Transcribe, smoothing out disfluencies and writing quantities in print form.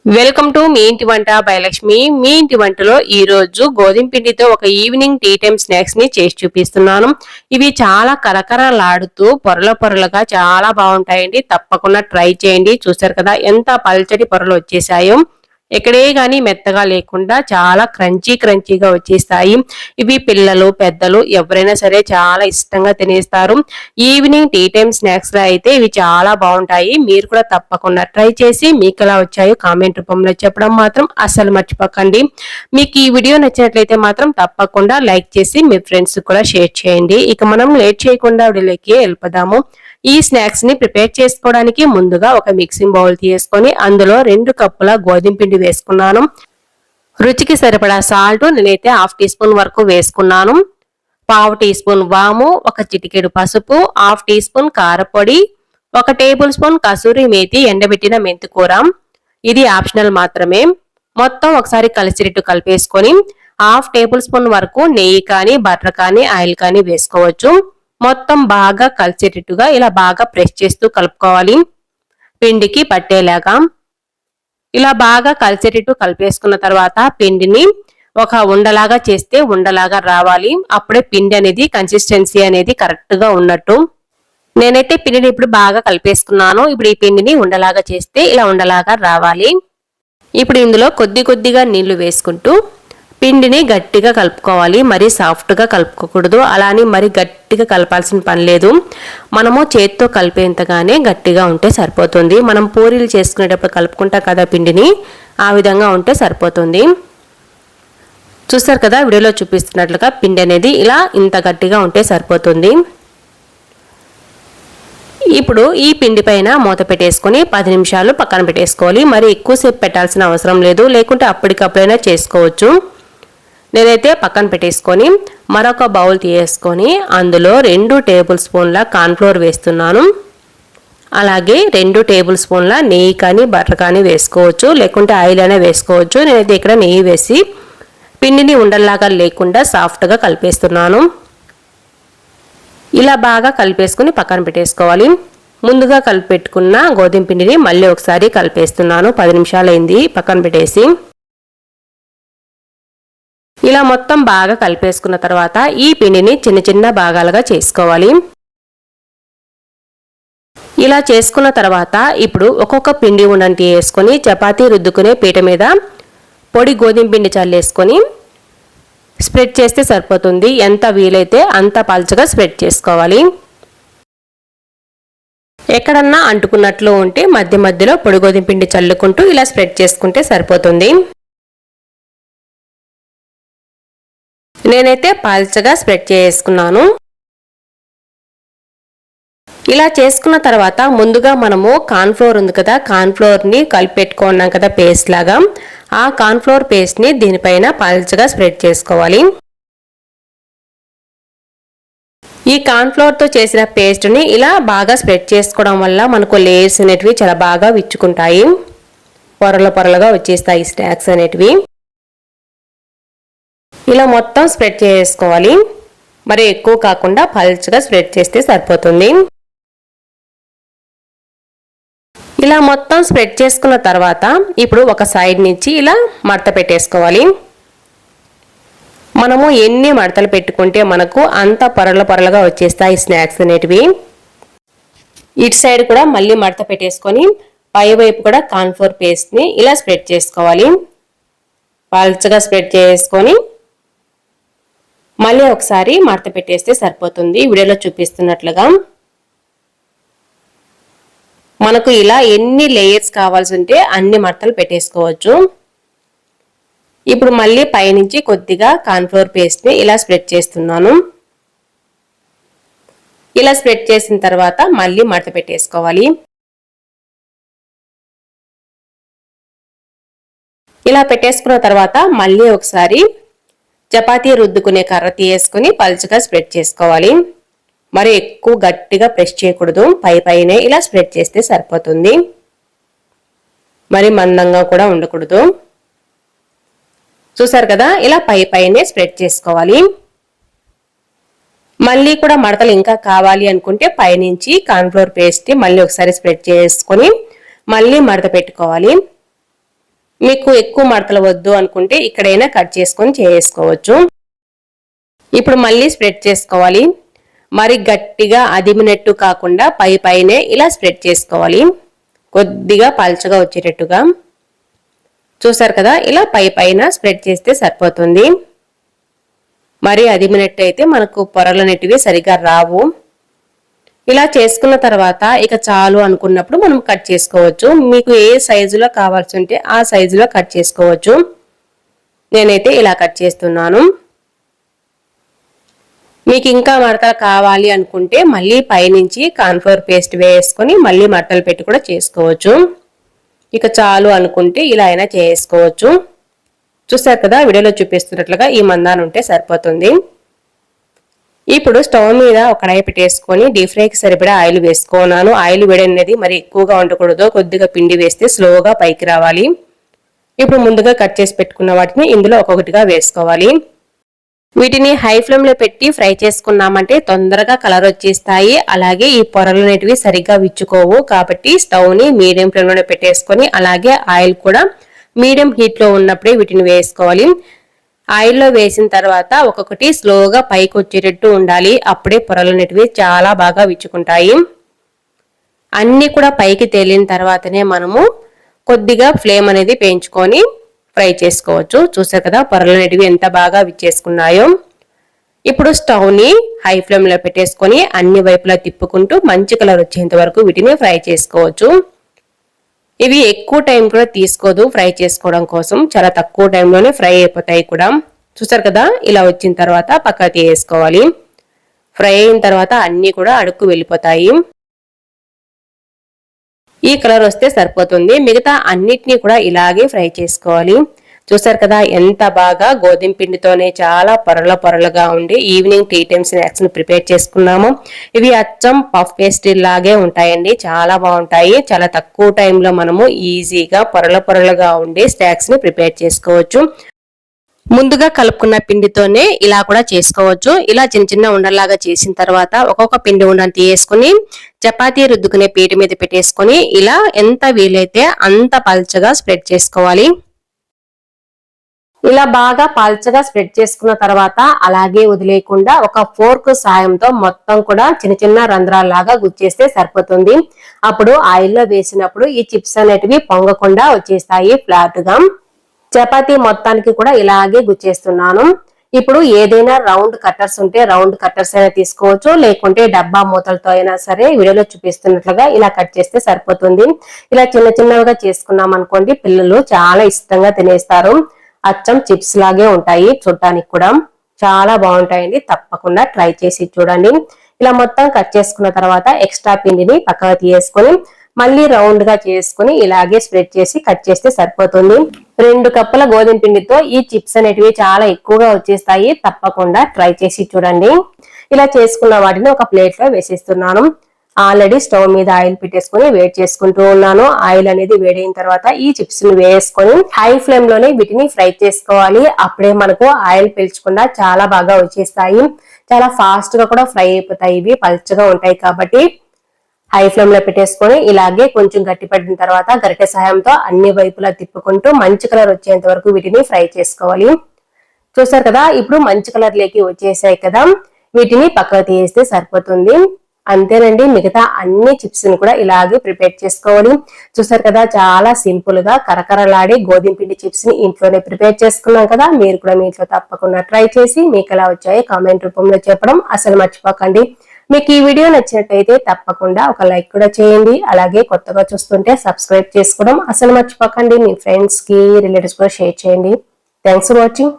Welcome to me ఇంటి వంట by Lakshmi. మీ ఇంటి వంటలో ఈ రోజు గోధుమ పిండితో ఒక ఈవినింగ్ టీ టైమ్ స్నాక్స్ ని చేసి చూపిస్తున్నాను. ఇవి చాలా కరకరలాడుతూ పొరల పొరలుగా చాలా బాగుంటాయండి. తప్పకుండా ట్రై చేయండి. చూసారు కదా ఎంత పల్చటి పొరలు వచ్చేసాయో. ఎక్కడే గాని మెత్తగా లేకుండా చాలా క్రంచీగా వచ్చేస్తాయి. ఇవి పిల్లలు పెద్దలు ఎవరైనా సరే చాలా ఇష్టంగా తినేస్తారు. ఈవినింగ్ టీ టైమ్ స్నాక్స్ లో అయితే ఇవి చాలా బాగుంటాయి. మీరు కూడా తప్పకుండా ట్రై చేసి మీకు ఎలా వచ్చాయో కామెంట్ రూపంలో చెప్పడం మాత్రం అస్సలు మర్చిపోకండి. మీకు ఈ వీడియో నచ్చినట్లయితే మాత్రం తప్పకుండా లైక్ చేసి మీ ఫ్రెండ్స్ కూడా షేర్ చేయండి. ఇక మనం లేట్ చేయకుండా వీడియోలోకి వెళ్ళిపోదాము. ఈ స్నాక్స్ ని ప్రిపేర్ చేసుకోవడానికి ముందుగా ఒక మిక్సింగ్ బౌల్ తీసుకొని అందులో 2 కప్పుల గోధుమ పిండి వేసుకున్నాను. రుచికి సరిపడా సాల్ట్ నేనైతే 1/2 టీ స్పూన్ వరకు వేసుకున్నాను. 1/2 టీ స్పూన్ వాము, ఒక చిటికెడు పసుపు, 1/2 టీ స్పూన్ కారపొడి, 1 టేబుల్ స్పూన్ కసూరి మేతి ఎండబెట్టిన మెంతికూర. ఇది ఆప్షనల్ మాత్రమే. మొత్తం ఒకసారి కలిసిరెట్టు కలిపేసుకొని 1/2 టేబుల్ స్పూన్ వరకు నెయ్యి కానీ బటర్ కానీ ఆయిల్ కానీ వేసుకోవచ్చు. మొత్తం బాగా కలిసేటట్టుగా ఇలా బాగా ప్రెస్ చేస్తూ కలుపుకోవాలి. పిండికి పట్టేలాగా ఇలా బాగా కలిసేటట్టు కలిపేసుకున్న తర్వాత పిండిని ఒక ఉండలాగా చేస్తే ఉండలాగా రావాలి. అప్పుడే పిండి అనేది కన్సిస్టెన్సీ అనేది కరెక్ట్ గా ఉన్నట్టు. నేనైతే పిండిని ఇప్పుడు బాగా కలిపేసుకున్నాను. ఇప్పుడు ఈ పిండిని ఉండలాగా చేస్తే ఇలా ఉండలాగా రావాలి. ఇప్పుడు ఇందులో కొద్దిగా నీళ్లు వేసుకుంటూ పిండిని గట్టిగా కలుపుకోవాలి. మరి సాఫ్ట్గా కలుపుకోకూడదు. అలానే మరి గట్టిగా కలపాల్సిన పని లేదు. మనము చేతితో కలిపేంతగానే గట్టిగా ఉంటే సరిపోతుంది. మనం పూరీలు చేసుకునేటప్పుడు కలుపుకుంటాం కదా పిండిని, ఆ విధంగా ఉంటే సరిపోతుంది. చూస్తారు కదా వీడియోలో చూపిస్తున్నట్లుగా పిండి అనేది ఇలా ఇంత గట్టిగా ఉంటే సరిపోతుంది. ఇప్పుడు ఈ పిండి పైన మూత పెట్టేసుకొని 10 నిమిషాలు పక్కన పెట్టేసుకోవాలి. మరి ఎక్కువసేపు పెట్టాల్సిన అవసరం లేదు, లేకుంటే అప్పటికప్పుడైనా చేసుకోవచ్చు. నేనైతే పక్కన పెట్టేసుకొని మరొక బౌల్ తీసుకొని అందులో 2 టేబుల్ స్పూన్ల కార్న్ఫ్లోర్ వేస్తున్నాను. అలాగే 2 టేబుల్ స్పూన్ల నెయ్యి కానీ బటర్ కానీ వేసుకోవచ్చు, లేకుంటే ఆయిల్ అయినా వేసుకోవచ్చు. నేనైతే ఇక్కడ నెయ్యి వేసి పిండిని ఉండల్లాగా లేకుండా సాఫ్ట్గా కలిపేస్తున్నాను. ఇలా బాగా కలిపేసుకుని పక్కన పెట్టేసుకోవాలి. ముందుగా కలిపెట్టుకున్న గోధుమ పిండిని మళ్ళీ ఒకసారి కలిపేస్తున్నాను. 10 నిమిషాలు అయింది పక్కన పెట్టేసి. ఇలా మొత్తం బాగా కలిపేసుకున్న తర్వాత ఈ పిండిని చిన్న భాగాలుగా చేసుకోవాలి. ఇలా చేసుకున్న తర్వాత ఇప్పుడు ఒక్కొక్క పిండి ఉండంటి వేసుకొని చపాతీ రుద్దుకునే పీట మీద పొడి గోధుమ పిండి చల్లేసుకొని స్ప్రెడ్ చేస్తే సరిపోతుంది. ఎంత వీలైతే అంత పల్చగా స్ప్రెడ్ చేసుకోవాలి. ఎక్కడన్నా అంటుకున్నట్లు ఉంటే మధ్యలో పొడి గోధుమ పిండి చల్లుకుంటూ ఇలా స్ప్రెడ్ చేసుకుంటే సరిపోతుంది. నేనైతే పల్చగా స్ప్రెడ్ చేసుకున్నాను. ఇలా చేసుకున్న తర్వాత ముందుగా మనము కార్న్ఫ్లోర్ ఉంది కదా, కార్న్ఫ్లోర్ని కలిపెట్టుకున్నాం కదా పేస్ట్ లాగా, ఆ కార్న్ఫ్లోర్ పేస్ట్ని దీనిపైన పల్చగా స్ప్రెడ్ చేసుకోవాలి. ఈ కార్న్ఫ్లోర్తో చేసిన పేస్ట్ని ఇలా బాగా స్ప్రెడ్ చేసుకోవడం వల్ల మనకు లేయర్స్ అనేటివి చాలా బాగా విచ్చుకుంటాయి. పొరలుగా వచ్చేస్తాయి స్నాక్స్ అనేటివి. ఇలా మొత్తం స్ప్రెడ్ చేసుకోవాలి. మరి ఎక్కువ కాకుండా పల్చగా స్ప్రెడ్ చేస్తే సరిపోతుంది. ఇలా మొత్తం స్ప్రెడ్ చేసుకున్న తర్వాత ఇప్పుడు ఒక సైడ్ నుంచి ఇలా మడత పెట్టేసుకోవాలి. మనము ఎన్ని మడతలు పెట్టుకుంటే మనకు అంత పొరలుగా వచ్చేస్తాయి స్నాక్స్ అనేటివి. ఇటు సైడ్ కూడా మళ్ళీ మడత పెట్టేసుకొని పై వైపు కూడా కార్న్ఫ్లోర్ పేస్ట్ని ఇలా స్ప్రెడ్ చేసుకోవాలి. పల్చగా స్ప్రెడ్ చేసుకొని మళ్ళీ ఒకసారి మడత పెట్టేస్తే సరిపోతుంది. వీడియోలో చూపిస్తున్నట్లుగా మనకు ఇలా ఎన్ని లేయర్స్ కావాల్సి ఉంటే అన్ని మడతలు పెట్టేసుకోవచ్చు. ఇప్పుడు మళ్ళీ పైనుంచి కొద్దిగా కార్న్ఫ్లోర్ పేస్ట్ని ఇలా స్ప్రెడ్ చేస్తున్నాను. ఇలా స్ప్రెడ్ చేసిన తర్వాత మళ్ళీ మడత పెట్టేసుకోవాలి. ఇలా పెట్టేసుకున్న తర్వాత మళ్ళీ ఒకసారి చపాతీ రుద్దుకునే కర్ర తీసుకుని పల్చగా స్ప్రెడ్ చేసుకోవాలి. మరి ఎక్కువ గట్టిగా ప్రెస్ చేయకూడదు. పైనే ఇలా స్ప్రెడ్ చేస్తే సరిపోతుంది. మరి మందంగా కూడా ఉండకూడదు. చూసారు కదా ఇలా పైనే స్ప్రెడ్ చేసుకోవాలి. మళ్ళీ కూడా మడతలు ఇంకా కావాలి అనుకుంటే పైనుంచి కార్న్ఫ్లోర్ పేస్ట్ మళ్ళీ ఒకసారి స్ప్రెడ్ చేసుకొని మళ్ళీ మడత పెట్టుకోవాలి. మీకు ఎక్కువ మడతలు వద్దు అనుకుంటే ఇక్కడైనా కట్ చేసుకొని చేసుకోవచ్చు. ఇప్పుడు మళ్ళీ స్ప్రెడ్ చేసుకోవాలి. మరి గట్టిగా అదిమినట్టు కాకుండా పైనే ఇలా స్ప్రెడ్ చేసుకోవాలి. కొద్దిగా పల్చగా వచ్చేటట్టుగా. చూసారు కదా, ఇలా పైన స్ప్రెడ్ చేస్తే సరిపోతుంది. మరి అదిమినట్టు అయితే మనకు పొరలు అనేటివి సరిగా రావు. ఇలా చేసుకున్న తర్వాత ఇక చాలు అనుకున్నప్పుడు మనం కట్ చేసుకోవచ్చు. మీకు ఏ సైజులో కావాల్సి ఉంటే ఆ సైజులో కట్ చేసుకోవచ్చు. నేనైతే ఇలా కట్ చేస్తున్నాను. మీకు ఇంకా మడతలు కావాలి అనుకుంటే మళ్ళీ పైనుంచి కార్న్‌ఫ్లోర్ పేస్ట్ వేసుకొని మళ్ళీ మడతలు పెట్టి కూడా చేసుకోవచ్చు. ఇక చాలు అనుకుంటే ఇలా అయినా చేసుకోవచ్చు. చూసారు కదా, వీడియోలో చూపిస్తున్నట్లుగా ఈ మందాన్ని ఉంటే సరిపోతుంది. ఇప్పుడు స్టవ్ మీద ఒక కడాయి పెట్టేసుకొని డీప్ ఫ్రైకి సరిపడా ఆయిల్ వేసుకున్నాను. ఆయిల్ వేడి అనేది మరి ఎక్కువగా ఉండకూడదు. కొద్దిగా పిండి వేస్తే స్లోగా పైకి రావాలి. ఇప్పుడు ముందుగా కట్ చేసి పెట్టుకున్న వాటిని ఇందులో ఒక్కొక్కటిగా వేసుకోవాలి. వీటిని హై ఫ్లేమ్ లో పెట్టి ఫ్రై చేసుకున్నామంటే తొందరగా కలర్ వచ్చేస్తాయి. అలాగే ఈ పొరలు అనేటివి సరిగ్గా విచ్చుకోవు. కాబట్టి స్టవ్ ని మీడియం ఫ్లేమ్ లోనే పెట్టేసుకొని అలాగే ఆయిల్ కూడా మీడియం హీట్ లో ఉన్నప్పుడే వీటిని వేసుకోవాలి. ఆయిల్లో వేసిన తర్వాత ఒక్కొక్కటి స్లోగా పైకి వచ్చేటట్టు ఉండాలి. అప్పుడే పొరలు అనేటివి చాలా బాగా విచ్చుకుంటాయి. అన్ని కూడా పైకి తేలిన తర్వాతనే మనము కొద్దిగా ఫ్లేమ్ అనేది పెంచుకొని ఫ్రై చేసుకోవచ్చు. చూసారు కదా, పొరలు అనేటివి ఎంత బాగా విచ్చేసుకున్నాయో. ఇప్పుడు స్టవ్ ని హై ఫ్లేమ్ లో పెట్టేసుకొని అన్ని వైపులా తిప్పుకుంటూ మంచి కలర్ వచ్చేంత వరకు వీటిని ఫ్రై చేసుకోవచ్చు. ఇవి ఎక్కువ టైం కూడా తీసుకోదు ఫ్రై చేసుకోవడం కోసం. చాలా తక్కువ టైంలోనే ఫ్రై అయిపోతాయి కూడా. చూసారు కదా, ఇలా వచ్చిన తర్వాత పక్కకు తీసుకోవాలి. ఫ్రై అయిన తర్వాత అన్ని కూడా అడుక్కు వెళ్ళిపోతాయి. ఈ కలర్ వస్తే సరిపోతుంది. మిగతా అన్నిటినీ కూడా ఇలాగే ఫ్రై చేసుకోవాలి. చూసారు కదా, ఎంత బాగా గోధుమ పిండితోనే చాలా పొరలుగా ఉండి ఈవినింగ్ టీ టైమ్ స్నాక్స్ ని ప్రిపేర్ చేసుకున్నాము. ఇవి అచ్చం పఫ్ పేస్ట్రీ లాగే ఉంటాయండి. చాలా బాగుంటాయి. చాలా తక్కువ టైంలో మనము ఈజీగా పొరలుగా ఉండే స్నాక్స్ ని ప్రిపేర్ చేసుకోవచ్చు. ముందుగా కలుపుకున్న పిండితోనే ఇలా కూడా చేసుకోవచ్చు. ఇలా చిన్న ఉండల్లాగా చేసిన తర్వాత ఒక్కొక్క పిండి ఉండని తీసుకుని చపాతీ రుద్దుకునే పీట మీద పెట్టేసుకొని ఇలా ఎంత వీలైతే అంత పల్చగా స్ప్రెడ్ చేసుకోవాలి. ఇలా బాగా పల్చగా స్ప్రెడ్ చేసుకున్న తర్వాత అలాగే వదిలేయకుండా ఒక ఫోర్క్ సాయంతో మొత్తం కూడా చిన్న రంధ్రాల్లాగా గుచ్చేస్తే సరిపోతుంది. అప్పుడు ఆయిల్లో వేసినప్పుడు ఈ చిప్స్ అనేటివి పొంగకుండా వచ్చేస్తాయి ఫ్లాట్ గా. చపాతీ మొత్తానికి కూడా ఇలాగే గుచ్చేస్తున్నాను. ఇప్పుడు ఏదైనా రౌండ్ కట్టర్స్ ఉంటే రౌండ్ కట్టర్స్ అయినా తీసుకోవచ్చు, లేకుంటే డబ్బా మూతలతో అయినా సరే వీడియోలో చూపిస్తున్నట్లుగా ఇలా కట్ చేస్తే సరిపోతుంది. ఇలా చిన్నగా చేసుకున్నాం అనుకోండి, పిల్లలు చాలా ఇష్టంగా తినేస్తారు. అచ్చం చిప్స్ లాగే ఉంటాయి. చూడటానికి కూడా చాలా బాగుంటాయండి. తప్పకుండా ట్రై చేసి చూడండి. ఇలా మొత్తం కట్ చేసుకున్న తర్వాత ఎక్స్ట్రా పిండిని పక్కకు తీసుకొని మళ్ళీ రౌండ్ గా చేసుకుని ఇలాగే స్ప్రెడ్ చేసి కట్ చేస్తే సరిపోతుంది. 2 కప్పుల గోధుమ పిండితో ఈ చిప్స్ అనేటివి చాలా ఎక్కువగా వచ్చేస్తాయి. తప్పకుండా ట్రై చేసి చూడండి. ఇలా చేసుకున్న వాటిని ఒక ప్లేట్ లో వేసేస్తున్నాను. ఆల్రెడీ స్టవ్ మీద ఆయిల్ పెట్టేసుకుని వేడి చేసుకుంటూ ఉన్నాను. ఆయిల్ అనేది వేడైన తర్వాత ఈ చిప్స్ ని వేసుకొని హై ఫ్లేమ్ లోనే వీటిని ఫ్రై చేసుకోవాలి. అప్పుడే మనకు ఆయిల్ పీల్చకుండా చాలా బాగా వచ్చేస్తాయి. చాలా ఫాస్ట్ గా కూడా ఫ్రై అయిపోతాయి. ఇవి పల్చగా ఉంటాయి కాబట్టి హై ఫ్లేమ్ లో పెట్టేసుకొని ఇలాగే కొంచెం గట్టి పడిన తర్వాత గరిటె సహాయంతో అన్ని వైపులా తిప్పుకుంటూ మంచి కలర్ వచ్చేంత వరకు వీటిని ఫ్రై చేసుకోవాలి. చూసారు కదా, ఇప్పుడు మంచి కలర్ లేకి వచ్చేసాయి కదా, వీటిని పక్కకు తీస్తే సరిపోతుంది. అంతేనండి, మిగతా అన్ని చిప్స్ ని కూడా ఇలాగే ప్రిపేర్ చేసుకోవాలి. చూసారు కదా, చాలా సింపుల్ గా కరకరలాడే గోధుమ పిండి చిప్స్ ని ఇంట్లోనే ప్రిపేర్ చేసుకున్నాం కదా. మీరు కూడా మీ ఇంట్లో తప్పకుండా ట్రై చేసి మీకు ఎలా వచ్చాయో కామెంట్ రూపంలో చెప్పడం అసలు మర్చిపోకండి. మీకు ఈ వీడియో నచ్చినట్టయితే తప్పకుండా ఒక లైక్ కూడా చేయండి. అలాగే కొత్తగా చూస్తుంటే సబ్స్క్రైబ్ చేసుకోవడం అసలు మర్చిపోకండి. మీ ఫ్రెండ్స్ కి రిలేటివ్స్ కూడా షేర్ చేయండి. Thanks for watching.